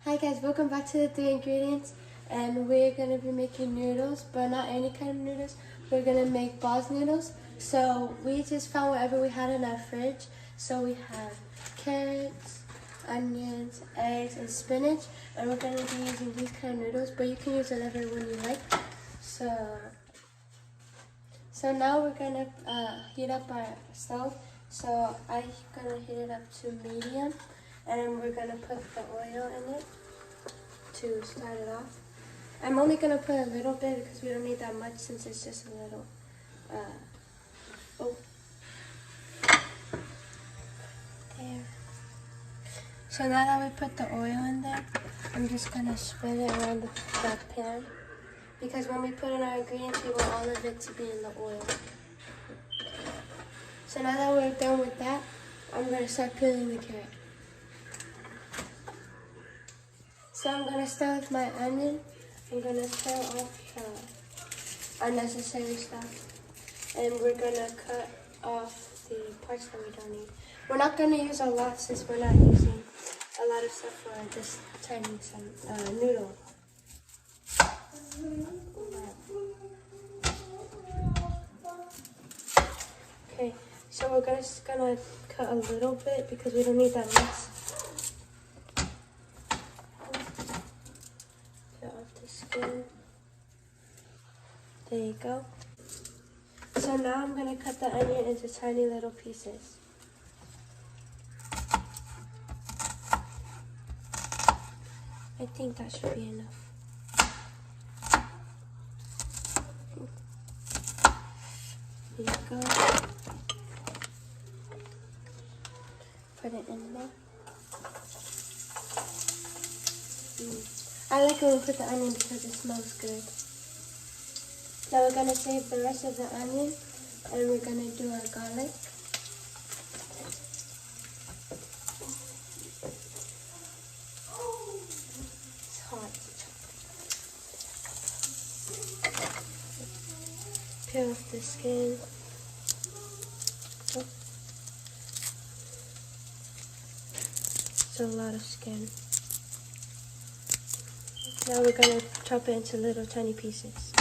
Hi guys, welcome back to the 3 ingredients, and we're going to be making noodles, but not any kind of noodles. We're going to make balls noodles. So we just found whatever we had in our fridge. So we have carrots, onions, eggs, and spinach, and we're going to be using these kind of noodles, but you can use whatever one you like. So now we're going to heat up our stove. So I'm going to heat it up to medium, and we're going to put the oil in it to start it off. I'm only going to put a little bit because we don't need that much since it's just a little. There. So now that we put the oil in there, I'm just going to spread it around the pan, because when we put in our ingredients, we want all of it to be in the oil. So now that we're done with that, I'm going to start peeling the carrot. So I'm going to start with my onion. I'm going to peel off the unnecessary stuff. And we're going to cut off the parts that we don't need. We're not going to use a lot since we're not using a lot of stuff for this tiny noodle. Okay, so we're just going to cut a little bit because we don't need that much. Skin. There you go. So now I'm going to cut the onion into tiny little pieces. I think that should be enough. There you go. Put it in there. I like when we put the onion because it smells good. Now we're going to save the rest of the onion, and we're going to do our garlic. It's hot. Peel off the skin. It's a lot of skin. Now we're going to chop it into little tiny pieces.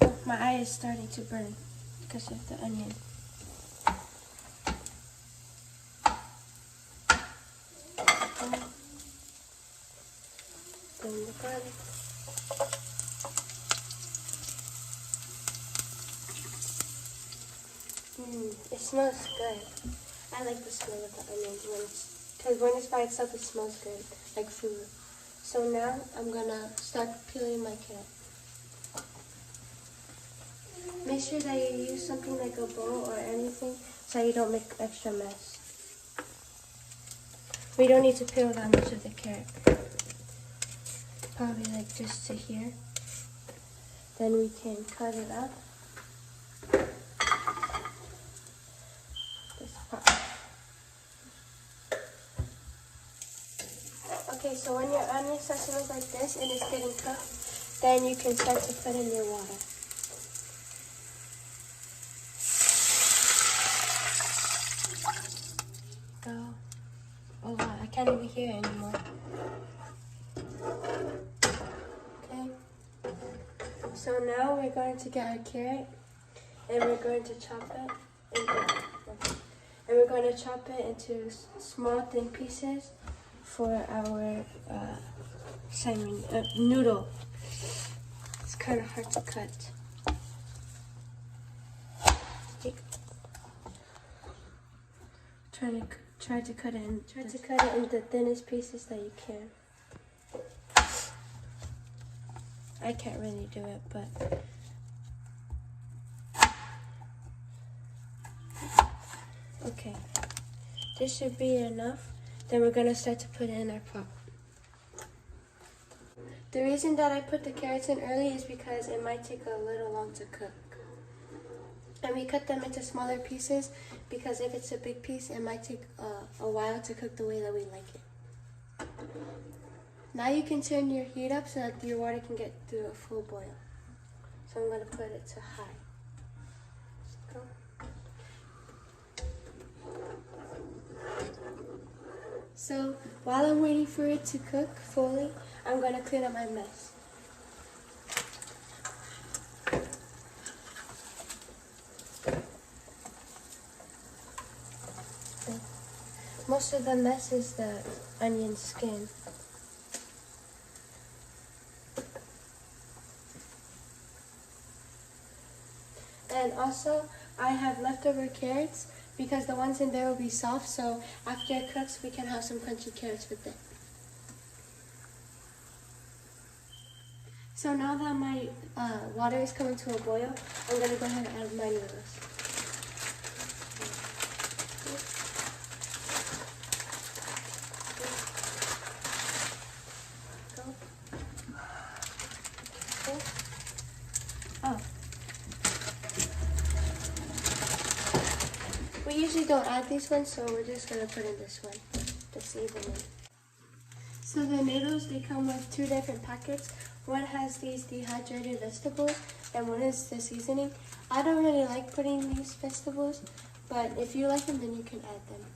Oh, my eye is starting to burn because of the onion. Then the garlic. It smells good. I like the smell of the onions because when it's by itself, it smells good, like food. So now I'm gonna start peeling my carrot. Make sure that you use something like a bowl or anything so you don't make extra mess. We don't need to peel that much of the carrot. Probably like just to here. Then we can cut it up. Okay, so when your onion starts to look like this and it's getting cooked, then you can start to put in your water. Go. Oh wow, I can't even hear it anymore. Okay. So now we're going to get our carrot and we're going to chop it. And we're going to chop it into small thin pieces for our noodle. It's kind of hard to cut. Try to cut it in the thinnest pieces that you can. I can't really do it, but okay. This should be enough. Then we're gonna start to put it in our pot. The reason that I put the carrots in early is because it might take a little long to cook. And we cut them into smaller pieces because if it's a big piece, it might take a while to cook the way that we like it. Now you can turn your heat up so that your water can get through a full boil. So I'm gonna put it to high. Let's go. So while I'm waiting for it to cook fully, I'm gonna clean up my mess. Most of the mess is the onion skin. And also, I have leftover carrots because the ones in there will be soft, so after it cooks, we can have some crunchy carrots with it. So now that my water is coming to a boil, I'm gonna go ahead and add my noodles. Oh. We usually don't add these ones, so we're just gonna put in this one, the seasoning. So the noodles, they come with 2 different packets. One has these dehydrated vegetables, and one is the seasoning. I don't really like putting these vegetables, but if you like them, then you can add them.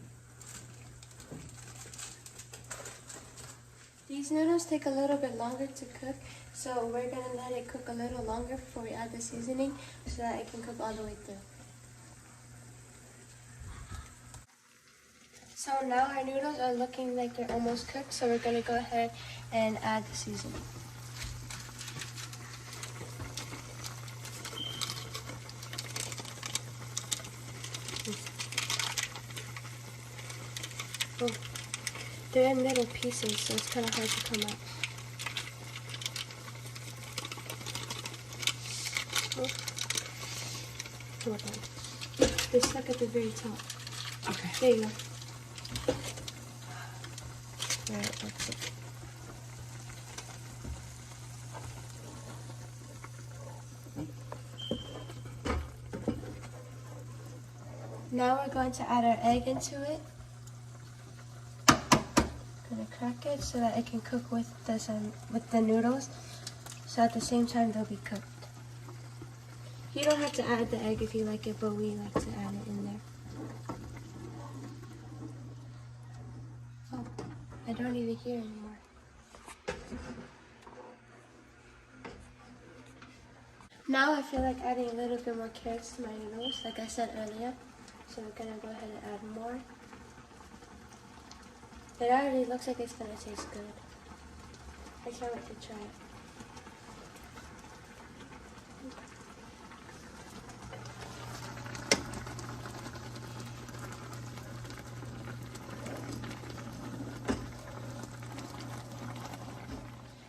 These noodles take a little bit longer to cook, so we're gonna let it cook a little longer before we add the seasoning so that it can cook all the way through. So now our noodles are looking like they're almost cooked, so we're gonna go ahead and add the seasoning. Oh, they're in little pieces, so it's kind of hard to come out. Oh. Hold on. They're stuck at the very top. Okay. There you go. Alright, that's it. Now we're going to add our egg into it. Gonna crack it so that it can cook with the noodles. So at the same time they'll be cooked. You don't have to add the egg if you like it, but we like to add it in there. Oh, I don't even hear anymore. Now I feel like adding a little bit more carrots to my noodles, like I said earlier. So we're gonna go ahead and add more. It already looks like it's gonna taste good. I can't wait to try it.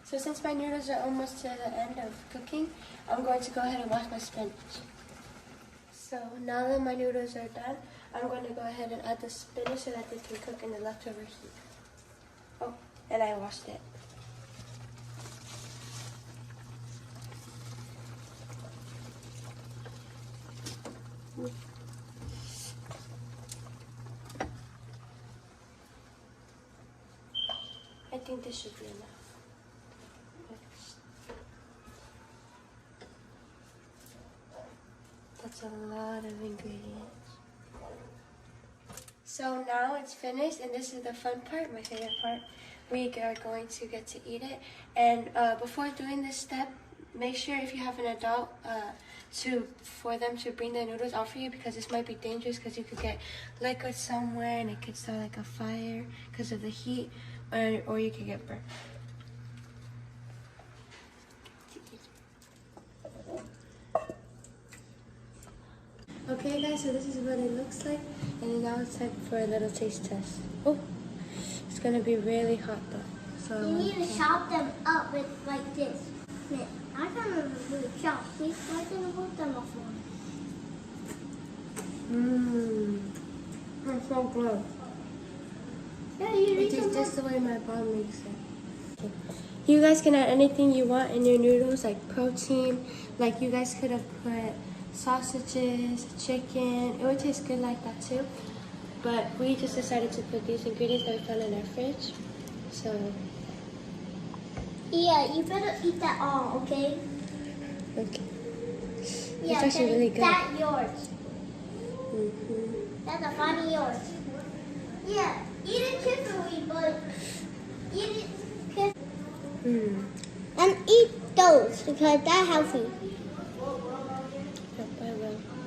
So since my noodles are almost to the end of cooking, I'm going to go ahead and wash my spinach. So now that my noodles are done, I'm going to go ahead and add the spinach so that they can cook in the leftover heat. Oh, and I washed it. I think this should be enough. That's a lot of ingredients. So now it's finished, and this is the fun part, my favorite part. We are going to get to eat it. And before doing this step, make sure if you have an adult for them to bring the noodles out for you, because this might be dangerous because you could get liquid somewhere and it could start like a fire because of the heat, or you could get burnt. Okay guys, so this is what it looks like, and now it's time for a little taste test. Oh, it's gonna be really hot though. So you need to chop them up with like this. Man, I can't remember who chop. See, I didn't put them before. That's so good. Yeah, you need It tastes to just the way my mom makes it. Okay. You guys can add anything you want in your noodles, like protein. Like you guys could have put sausages, chicken. It would taste good like that too. But we just decided to put these ingredients that we found in our fridge. So yeah, you better eat that all, okay? okay. Yeah, It's actually really good. That's yours. That's a funny yours. Yeah. Eat it carefully, but eat it carefully. And eat those because they're healthy. Yep, I will.